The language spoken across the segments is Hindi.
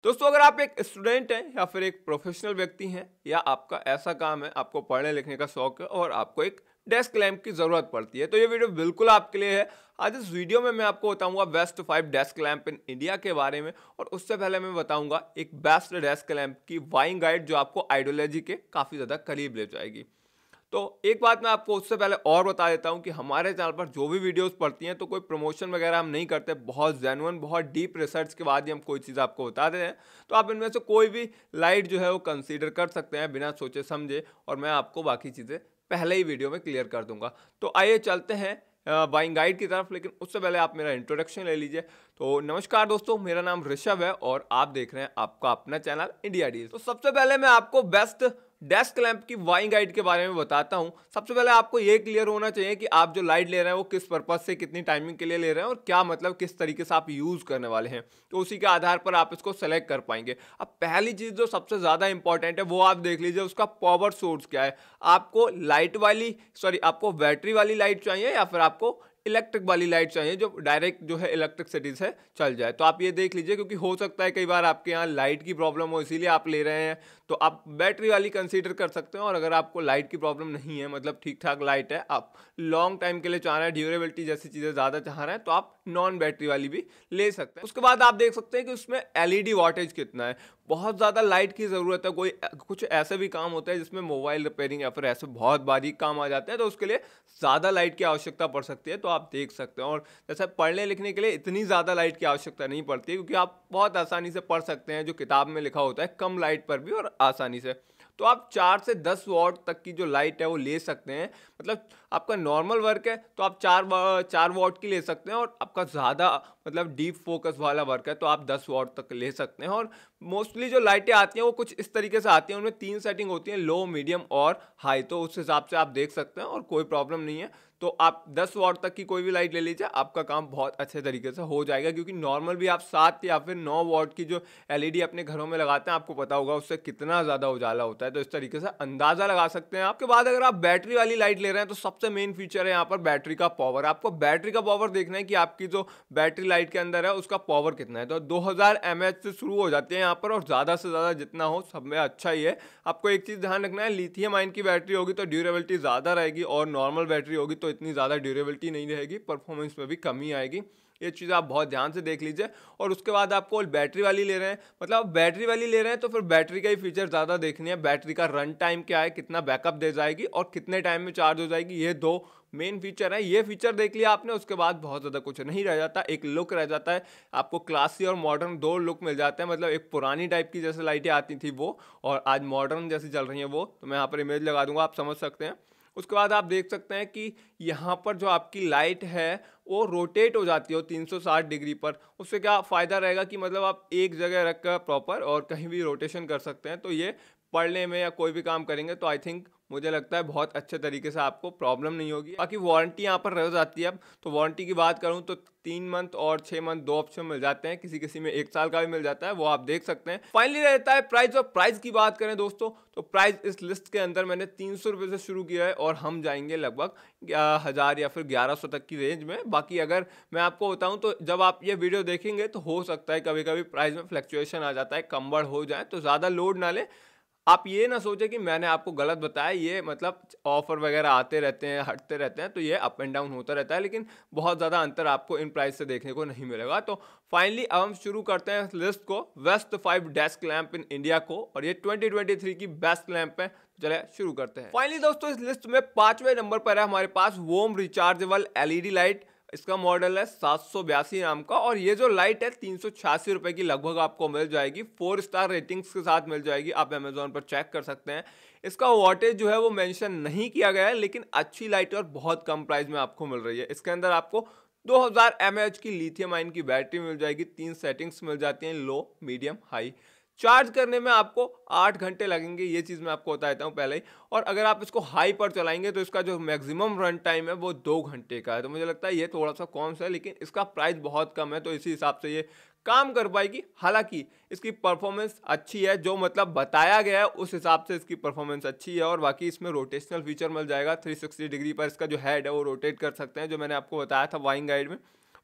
दोस्तों, अगर आप एक स्टूडेंट हैं या फिर एक प्रोफेशनल व्यक्ति हैं या आपका ऐसा काम है, आपको पढ़ने लिखने का शौक है और आपको एक डेस्क लैंप की ज़रूरत पड़ती है, तो ये वीडियो बिल्कुल आपके लिए है। आज इस वीडियो में मैं आपको बताऊंगा best 5 desk lamp in India के बारे में। और उससे पहले मैं बताऊंगा एक बेस्ट डेस्क लैंप की बाइंग गाइड जो आपको आइडियोलॉजी के काफ़ी ज़्यादा करीब ले जाएगी। तो एक बात मैं आपको उससे पहले और बता देता हूं कि हमारे चैनल पर जो भी वीडियोस पड़ती हैं तो कोई प्रमोशन वगैरह हम नहीं करते, बहुत जेन्युइन बहुत डीप रिसर्च के बाद ही हम कोई चीज़ आपको बताते हैं। तो आप इनमें से कोई भी लाइट जो है वो कंसीडर कर सकते हैं बिना सोचे समझे, और मैं आपको बाकी चीज़ें पहले ही वीडियो में क्लियर कर दूंगा। तो आइए चलते हैं बाइंग गाइड की तरफ, लेकिन उससे पहले आप मेरा इंट्रोडक्शन ले लीजिए। तो नमस्कार दोस्तों, मेरा नाम ऋषभ है और आप देख रहे हैं आपका अपना चैनल इंडिया डील। तो सबसे पहले मैं आपको बेस्ट डेस्क लैंप की बाइंग गाइड के बारे में बताता हूं। सबसे पहले आपको ये क्लियर होना चाहिए कि आप जो लाइट ले रहे हैं वो किस पर्पज से, कितनी टाइमिंग के लिए ले रहे हैं और क्या मतलब किस तरीके से आप यूज करने वाले हैं। तो उसी के आधार पर आप इसको सेलेक्ट कर पाएंगे। अब पहली चीज जो सबसे ज्यादा इंपॉर्टेंट है वो आप देख लीजिए, उसका पावर सोर्स क्या है। आपको आपको बैटरी वाली लाइट चाहिए या फिर आपको इलेक्ट्रिक वाली लाइट चाहिए जो डायरेक्ट जो है इलेक्ट्रिसिटी से चल जाए। तो आप ये देख लीजिए, क्योंकि हो सकता है कई बार आपके यहाँ लाइट की प्रॉब्लम हो इसीलिए आप ले रहे हैं, तो आप बैटरी वाली कंसीडर कर सकते हैं। और अगर आपको लाइट की प्रॉब्लम नहीं है, मतलब ठीक ठाक लाइट है, आप लॉन्ग टाइम के लिए चाह रहे हैं, ड्यूरेबिलिटी जैसी चीज़ें ज़्यादा चाह रहे हैं, तो आप नॉन बैटरी वाली भी ले सकते हैं। उसके बाद आप देख सकते हैं कि उसमें एलईडी वॉटेज कितना है। बहुत ज़्यादा लाइट की ज़रूरत है, कोई कुछ ऐसे भी काम होते हैं जिसमें मोबाइल रिपेयरिंग या फिर ऐसे बहुत बारीक काम आ जाते हैं, तो उसके लिए ज़्यादा लाइट की आवश्यकता पड़ सकती है। तो आप देख सकते हैं, और जैसे पढ़ने लिखने के लिए इतनी ज़्यादा लाइट की आवश्यकता नहीं पड़ती है, क्योंकि आप बहुत आसानी से पढ़ सकते हैं जो किताब में लिखा होता है कम लाइट पर भी और आसानी से। तो आप 4 से 10 वॉट तक की जो लाइट है वो ले सकते हैं। मतलब आपका नॉर्मल वर्क है तो आप 4 वॉट की ले सकते हैं, और आपका ज़्यादा मतलब डीप फोकस वाला वर्क है तो आप 10 वॉट तक ले सकते हैं। और मोस्टली जो लाइटें आती हैं वो कुछ इस तरीके से आती हैं, उनमें 3 सेटिंग होती हैं, लो मीडियम और हाई। तो उस हिसाब से आप देख सकते हैं और कोई प्रॉब्लम नहीं है। तो आप 10 वॉट तक की कोई भी लाइट ले लीजिए, आपका काम बहुत अच्छे तरीके से हो जाएगा। क्योंकि नॉर्मल भी आप 7 या फिर 9 वॉट की जो एलईडी अपने घरों में लगाते हैं, आपको पता होगा उससे कितना ज़्यादा उजाला होता है। तो इस तरीके से अंदाज़ा लगा सकते हैं। आपके बाद अगर आप बैटरी वाली लाइट ले रहे हैं तो सबसे मेन फीचर है यहाँ पर बैटरी का पावर। आपको बैटरी का पावर देखना है कि आपकी जो बैटरी लाइट के अंदर है उसका पावर कितना है। तो 2000 mAh से शुरू हो जाते हैं यहाँ पर, और ज़्यादा से ज़्यादा जितना हो सब में अच्छा ही है। आपको एक चीज़ ध्यान रखना है, लिथियम आयन की बैटरी होगी तो ड्यूरेबिलिटी ज़्यादा रहेगी, और नॉर्मल बैटरी होगी तो इतनी ज़्यादा ड्यूरेबिलिटी नहीं रहेगी, परफॉर्मेंस में भी कमी आएगी। ये चीज़ आप बहुत ध्यान से देख लीजिए। और उसके बाद आपको बैटरी वाली ले रहे हैं, मतलब बैटरी वाली ले रहे हैं तो फिर बैटरी का ही फीचर ज़्यादा देखनी है। बैटरी का रन टाइम क्या है, कितना बैकअप दे जाएगी और कितने टाइम में चार्ज हो जाएगी, ये दो मेन फीचर है। ये फीचर देख लिया आपने, उसके बाद बहुत ज़्यादा कुछ नहीं रह जाता, एक लुक रह जाता है। आपको क्लासी और मॉडर्न दो लुक मिल जाते हैं। मतलब एक पुरानी टाइप की जैसे लाइटें आती थी वो, और आज मॉडर्न जैसी चल रही हैं वो। तो मैं यहाँ पर इमेज लगा दूंगा, आप समझ सकते हैं। उसके बाद आप देख सकते हैं कि यहाँ पर जो आपकी लाइट है वो रोटेट हो जाती है 360 डिग्री पर। उससे क्या फ़ायदा रहेगा कि मतलब आप एक जगह रख कर प्रॉपर और कहीं भी रोटेशन कर सकते हैं। तो ये पढ़ने में या कोई भी काम करेंगे तो आई थिंक मुझे लगता है बहुत अच्छे तरीके से आपको प्रॉब्लम नहीं होगी। बाकी वारंटी यहाँ पर रह जाती है। अब तो वारंटी की बात करूँ तो 3 मंथ और 6 मंथ दो ऑप्शन मिल जाते हैं, किसी किसी में 1 साल का भी मिल जाता है, वो आप देख सकते हैं। फाइनली रहता है प्राइस। और प्राइस की बात करें दोस्तों तो प्राइस इस लिस्ट के अंदर मैंने 300 रुपये से शुरू किया है, और हम जाएंगे लगभग 1000 या फिर 1100 तक की रेंज में। बाकी अगर मैं आपको बताऊं तो जब आप ये वीडियो देखेंगे तो हो सकता है कभी कभी प्राइस में फ्लक्चुएशन आ जाता है, कम बढ़ हो जाए, तो ज़्यादा लोड ना ले। आप ये ना सोचें कि मैंने आपको गलत बताया, ये मतलब ऑफर वगैरह आते रहते हैं, हटते रहते हैं, तो ये अप एंड डाउन होता रहता है, लेकिन बहुत ज़्यादा अंतर आपको इन प्राइस से देखने को नहीं मिलेगा। तो फाइनली अब हम शुरू करते हैं इस लिस्ट को, best 5 desk lamp in India को, और ये 2023 की बेस्ट लैंप है। चलिए शुरू करते हैं। फाइनली दोस्तों इस लिस्ट में 5वें नंबर पर है हमारे पास वोम रिचार्जेबल एलईडी लाइट। इसका मॉडल है 782 नाम का, और ये जो लाइट है 386 रुपए की लगभग आपको मिल जाएगी। 4 स्टार रेटिंग्स के साथ मिल जाएगी, आप अमेजोन पर चेक कर सकते हैं। इसका वॉटेज जो है वो मेंशन नहीं किया गया है, लेकिन अच्छी लाइट और बहुत कम प्राइस में आपको मिल रही है। इसके अंदर आपको 2000 mAh की लिथियम आयन की बैटरी मिल जाएगी, 3 सेटिंग्स मिल जाती हैं, लो मीडियम हाई। चार्ज करने में आपको 8 घंटे लगेंगे, ये चीज़ मैं आपको बता देता हूँ पहले ही। और अगर आप इसको हाई पर चलाएंगे तो इसका जो मैक्सिमम रन टाइम है वो 2 घंटे का है। तो मुझे लगता है ये थोड़ा सा कम है, लेकिन इसका प्राइस बहुत कम है, तो इसी हिसाब से ये काम कर पाएगी। हालांकि इसकी परफॉर्मेंस अच्छी है, जो मतलब बताया गया है उस हिसाब से इसकी परफॉर्मेंस अच्छी है। और बाकी इसमें रोटेशनल फीचर मिल जाएगा, 360 डिग्री पर इसका जो हेड है वो रोटेट कर सकते हैं, जो मैंने आपको बताया था वाइंग गाइड में।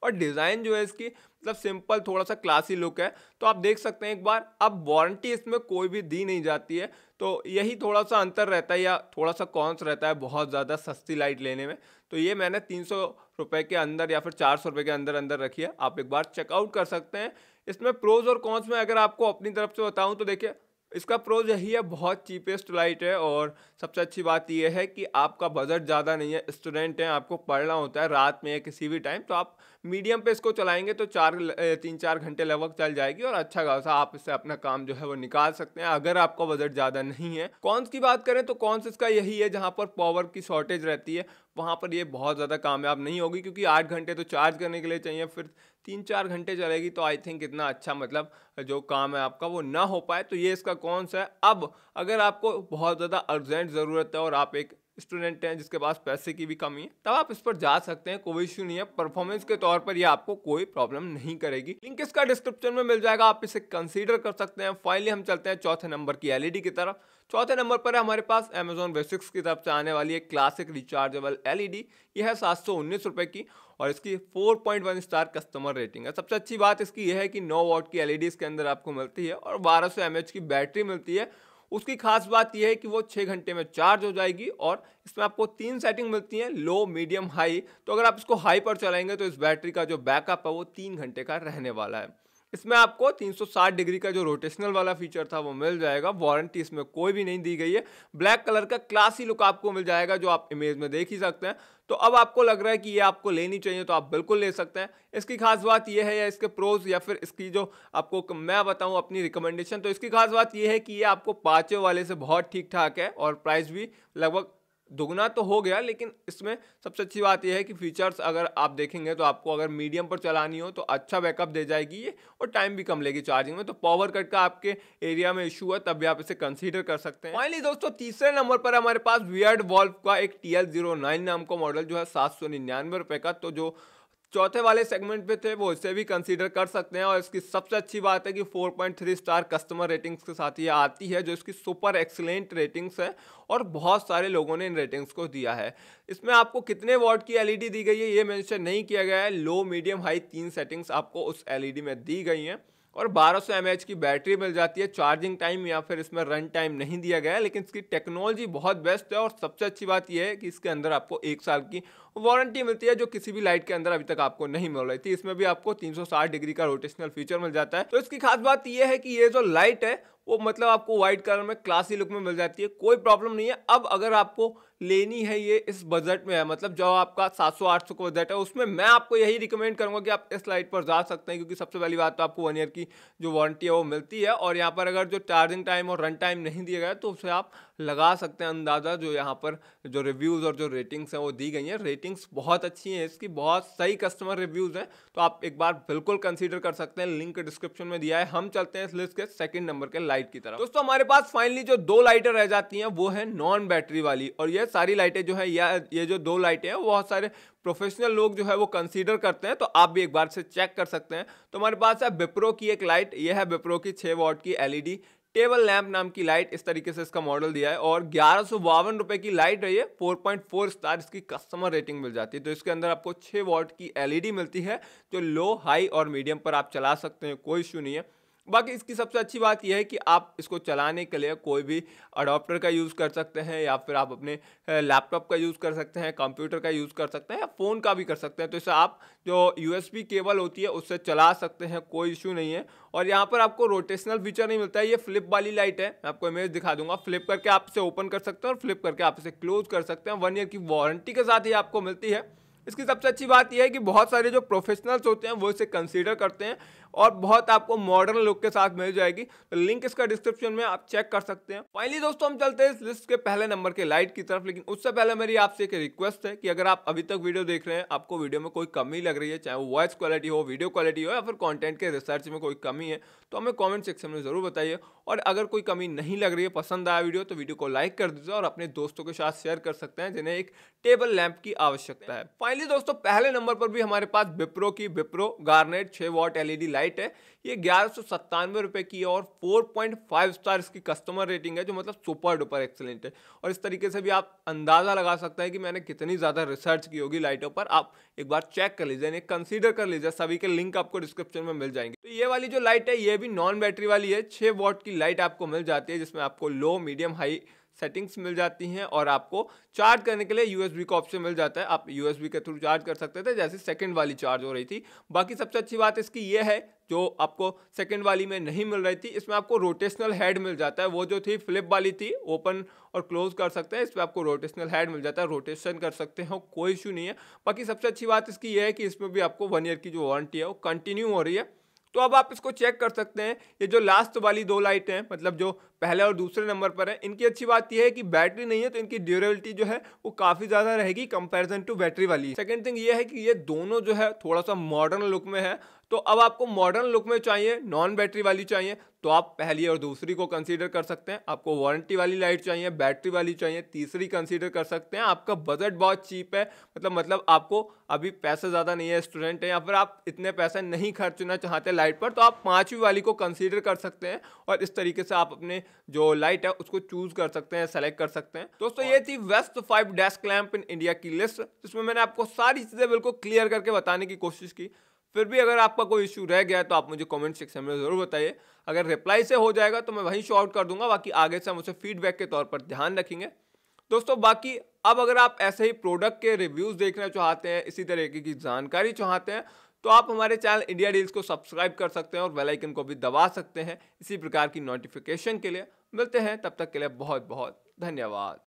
और डिज़ाइन जो है इसकी मतलब सिंपल थोड़ा सा क्लासी लुक है। तो आप देख सकते हैं एक बार। अब वारंटी इसमें कोई भी दी नहीं जाती है, तो यही थोड़ा सा अंतर रहता है या थोड़ा सा कॉन्स रहता है बहुत ज़्यादा सस्ती लाइट लेने में। तो ये मैंने 300 रुपये के अंदर या फिर 400 रुपये के अंदर अंदर रखी है, आप एक बार चेकआउट कर सकते हैं। इसमें प्रोज और कॉन्स में अगर आपको अपनी तरफ से बताऊं तो देखिए, इसका प्रोज यही है, बहुत चीपेस्ट लाइट है। और सबसे अच्छी बात यह है कि आपका बजट ज़्यादा नहीं है, स्टूडेंट हैं, आपको पढ़ना होता है रात में या किसी भी टाइम, तो आप मीडियम पे इसको चलाएंगे तो 3-4 घंटे लगभग चल जाएगी और अच्छा खासा आप इससे अपना काम जो है वो निकाल सकते हैं अगर आपका बजट ज़्यादा नहीं है। कॉन्स की बात करें तो कॉन्स इसका यही है, जहाँ पर पावर की शॉर्टेज रहती है वहाँ पर ये बहुत ज़्यादा कामयाब नहीं होगी, क्योंकि 8 घंटे तो चार्ज करने के लिए चाहिए, फिर 3-4 घंटे चलेगी, तो आई थिंक इतना अच्छा मतलब जो काम है आपका वो ना हो पाए। तो ये इसका कॉन्स है। अब अगर आपको बहुत ज़्यादा अर्जेंट ज़रूरत है और आप एक स्टूडेंट हैं जिसके पास पैसे की भी कमी है, तब आप इस पर जा सकते हैं, कोई इश्यू नहीं है। परफॉर्मेंस के तौर पर ये आपको कोई प्रॉब्लम नहीं करेगी। लिंक इसका डिस्क्रिप्शन में मिल जाएगा, आप इसे कंसीडर कर सकते हैं। फाइनली हम चलते हैं चौथे नंबर की एलईडी की तरफ। चौथे नंबर पर है हमारे पास Amazon बेसिक्स की तरफ से आने वाली एक क्लासिक रिचार्जेबल एलईडी। यह है 719 रुपये की और इसकी 4.1 स्टार कस्टमर रेटिंग है। सबसे अच्छी बात इसकी यह है कि 9 वॉट की एलईडी इसके अंदर आपको मिलती है और 1200 mAh की बैटरी मिलती है। उसकी खास बात यह है कि वो 6 घंटे में चार्ज हो जाएगी और इसमें आपको 3 सेटिंग मिलती हैं, लो, मीडियम, हाई। तो अगर आप इसको हाई पर चलाएंगे तो इस बैटरी का जो बैकअप है वो 3 घंटे का रहने वाला है। इसमें आपको 360 डिग्री का जो रोटेशनल वाला फीचर था वो मिल जाएगा। वारंटी इसमें कोई भी नहीं दी गई है। ब्लैक कलर का क्लासी लुक आपको मिल जाएगा, जो आप इमेज में देख ही सकते हैं। तो अब आपको लग रहा है कि ये आपको लेनी चाहिए तो आप बिल्कुल ले सकते हैं। इसकी खास बात ये है, या इसके प्रोज या फिर इसकी जो आपको मैं बताऊं अपनी रिकमेंडेशन, तो इसकी खास बात ये है कि ये आपको 5 वाले से बहुत ठीक ठाक है और प्राइस भी लगभग दुगना तो हो गया, लेकिन इसमें सबसे अच्छी बात यह है कि फीचर्स अगर आप देखेंगे तो आपको अगर मीडियम पर चलानी हो तो अच्छा बैकअप दे जाएगी ये, और टाइम भी कम लेगी चार्जिंग में। तो पावर कट का आपके एरिया में इशू है तब भी आप इसे कंसीडर कर सकते हैं। फाइनली दोस्तों, तीसरे नंबर पर हमारे पास वियर्ड वॉल्व का एक TL09 नाम का मॉडल जो है 799 रुपये का। तो जो चौथे वाले सेगमेंट पे थे वो इसे भी कंसीडर कर सकते हैं। और इसकी सबसे अच्छी बात है कि 4.3 स्टार कस्टमर रेटिंग्स के साथ ये आती है, जो इसकी सुपर एक्सीलेंट रेटिंग्स है और बहुत सारे लोगों ने इन रेटिंग्स को दिया है। इसमें आपको कितने वॉट की एलईडी दी गई है ये मेंशन नहीं किया गया है। लो, मीडियम, हाई 3 सेटिंग्स आपको उस एलईडी में दी गई हैं और 1200 mAh की बैटरी मिल जाती है। चार्जिंग टाइम या फिर इसमें रन टाइम नहीं दिया गया है, लेकिन इसकी टेक्नोलॉजी बहुत बेस्ट है। और सबसे अच्छी बात यह है कि इसके अंदर आपको 1 साल की वारंटी मिलती है, जो किसी भी लाइट के अंदर अभी तक आपको नहीं मिल रही थी। इसमें भी आपको 360 डिग्री का रोटेशनल फीचर मिल जाता है। तो इसकी खास बात यह है कि ये जो लाइट है वो मतलब आपको व्हाइट कलर में क्लासी लुक में मिल जाती है, कोई प्रॉब्लम नहीं है। अब अगर आपको लेनी है ये इस बजट में है, मतलब जो आपका 700-800 का बजट है, उसमें मैं आपको यही रिकमेंड करूंगा कि आप इस लाइट पर जा सकते हैं, क्योंकि सबसे पहली बात तो आपको 1 ईयर की जो वारंटी है वो मिलती है। और यहाँ पर अगर जो चार्जिंग टाइम और रन टाइम नहीं दिया गया तो उसे आप लगा सकते हैं अंदाज़ा। जो यहाँ पर जो रिव्यूज़ और जो रेटिंग्स हैं वो दी गई हैं, रेटिंग्स बहुत अच्छी हैं इसकी, बहुत सही कस्टमर रिव्यूज़ हैं। तो आप एक बार बिल्कुल कंसीडर कर सकते हैं, लिंक डिस्क्रिप्शन में दिया है। हम चलते हैं इस लिस्ट के सेकंड नंबर के लाइट की तरफ। दोस्तों, हमारे पास फाइनली जो 2 लाइटें रह जाती हैं वो है नॉन बैटरी वाली। और ये सारी लाइटें जो है ये जो 2 लाइटें हैं वो बहुत सारे प्रोफेशनल लोग जो है वो कंसीडर करते हैं, तो आप भी एक बार से चेक कर सकते हैं। तो हमारे पास है विप्रो की एक लाइट, ये है विप्रो की 6 वॉट की एलईडी टेबल लैंप नाम की लाइट। इस तरीके से इसका मॉडल दिया है और 1152 रुपए की लाइट है ये। 4.4 स्टार इसकी कस्टमर रेटिंग मिल जाती है। तो इसके अंदर आपको 6 वॉट की एलईडी मिलती है, जो लो, हाई और मीडियम पर आप चला सकते हैं, कोई इशू नहीं है। बाकी इसकी सबसे अच्छी बात यह है कि आप इसको चलाने के लिए कोई भी अडोप्टर का यूज़ कर सकते हैं, या फिर आप अपने लैपटॉप का यूज़ कर सकते हैं, कंप्यूटर का यूज़ कर सकते हैं, या फ़ोन का भी कर सकते हैं। तो इसे आप जो USB केबल होती है उससे चला सकते हैं, कोई इशू नहीं है। और यहाँ पर आपको रोटेशनल फीचर नहीं मिलता है, ये फ्लिप वाली लाइट है। मैं आपको इमेज दिखा दूंगा। फ्लिप करके आप इसे ओपन कर सकते हैं और फ्लिप करके आप इसे क्लोज कर सकते हैं। 1 ईयर की वारंटी के साथ ही आपको मिलती है। इसकी सबसे अच्छी बात यह है कि बहुत सारे जो प्रोफेशनल्स होते हैं वो इसे कंसीडर करते हैं और बहुत आपको मॉडर्न लुक के साथ मिल जाएगी। तो लिंक इसका डिस्क्रिप्शन में आप चेक कर सकते हैं। फाइनली दोस्तों, हम चलते हैं इस लिस्ट के पहले नंबर के लाइट की तरफ, लेकिन उससे पहले मेरी आपसे एक रिक्वेस्ट है कि अगर आप अभी तक वीडियो देख रहे हैं, आपको वीडियो में कोई कमी लग रही है, चाहे वो वॉइस क्वालिटी हो, वीडियो क्वालिटी हो, या फिर कंटेंट के रिसर्च में कोई कमी है, तो हमें कमेंट सेक्शन में जरूर बताइए। और अगर कोई कमी नहीं लग रही है, पसंद आया वीडियो, तो वीडियो को लाइक कर दीजिए और अपने दोस्तों के साथ शेयर कर सकते हैं जिन्हें एक टेबल लैंप की आवश्यकता है। फाइनली दोस्तों, पहले नंबर पर भी हमारे पास विप्रो की Wipro garnet 6 what LED light light है ये 1197 रुपये की है और 4.5 स्टार इसकी कस्टमर रेटिंग है, जो मतलब सुपर डुपर एक्सेलेंट है। और इस तरीके से भी आप अंदाज़ा लगा सकते हैं कि मैंने कितनी ज़्यादा रिसर्च की होगी लाइटों पर। आप एक बार चेक कर लीजिए, कंसीडर कर लीजिए, सभी के लिंक आपको डिस्क्रिप्शन में मिल जाएंगे। तो ये वाली जो लाइट है ये भी नॉन बैटरी वाली है, 6 वॉट की लाइट आपको मिल जाती है, जिसमें आपको लो मीडियम हाई सेटिंग्स मिल जाती हैं और आपको चार्ज करने के लिए यूएसबी का ऑप्शन मिल जाता है। आप यूएसबी के थ्रू चार्ज कर सकते थे, जैसे सेकंड वाली चार्ज हो रही थी। बाकी सबसे अच्छी बात इसकी ये है, जो आपको सेकंड वाली में नहीं मिल रही थी, इसमें आपको रोटेशनल हेड मिल जाता है। वो जो थी फ्लिप वाली थी, ओपन और क्लोज कर सकते हैं, इसमें आपको रोटेशनल हेड मिल जाता है, रोटेशन कर सकते हो, कोई इशू नहीं है। बाकी सबसे अच्छी बात इसकी ये है कि इसमें भी आपको 1 ईयर की जो वारंटी है वो कंटिन्यू हो रही है। तो अब आप इसको चेक कर सकते हैं। ये जो लास्ट वाली 2 लाइट हैं, मतलब जो पहले और दूसरे नंबर पर है, इनकी अच्छी बात यह है कि बैटरी नहीं है, तो इनकी ड्यूरेबिलिटी जो है वो काफ़ी ज़्यादा रहेगी कंपैरिजन टू बैटरी वाली। सेकंड थिंग ये है कि ये दोनों जो है थोड़ा सा मॉडर्न लुक में है। तो अब आपको मॉडर्न लुक में चाहिए, नॉन बैटरी वाली चाहिए, तो आप पहली और दूसरी को कंसीडर कर सकते हैं। आपको वारंटी वाली लाइट चाहिए, बैटरी वाली चाहिए, तीसरी कंसीडर कर सकते हैं। आपका बजट बहुत चीप है, मतलब आपको अभी पैसे ज़्यादा नहीं है, स्टूडेंट है, या फिर आप इतने पैसे नहीं खर्चना चाहते लाइट पर, तो आप 5वीं वाली को कंसीडर कर सकते हैं और इस तरीके से आप अपने जो लाइट है उसको चूज कर सकते हैं, सेलेक्ट कर सकते हैं। दोस्तों ये थी best 5 desk lamp in India की लिस्ट, जिसमें मैंने आपको सारी चीज़ें बिल्कुल क्लियर करके बताने की कोशिश की। फिर भी अगर आपका कोई इशू रह गया है तो आप मुझे कमेंट सेक्शन में ज़रूर बताइए। अगर रिप्लाई से हो जाएगा तो मैं वहीं शॉर्ट कर दूंगा, बाकी आगे से हम उसे फीडबैक के तौर पर ध्यान रखेंगे। दोस्तों बाकी अब अगर आप ऐसे ही प्रोडक्ट के रिव्यूज़ देखना चाहते हैं, इसी तरीके की जानकारी चाहते हैं, तो आप हमारे चैनल इंडिया डील्स को सब्सक्राइब कर सकते हैं और बेल आइकन को भी दबा सकते हैं इसी प्रकार की नोटिफिकेशन के लिए। मिलते हैं, तब तक के लिए बहुत बहुत धन्यवाद।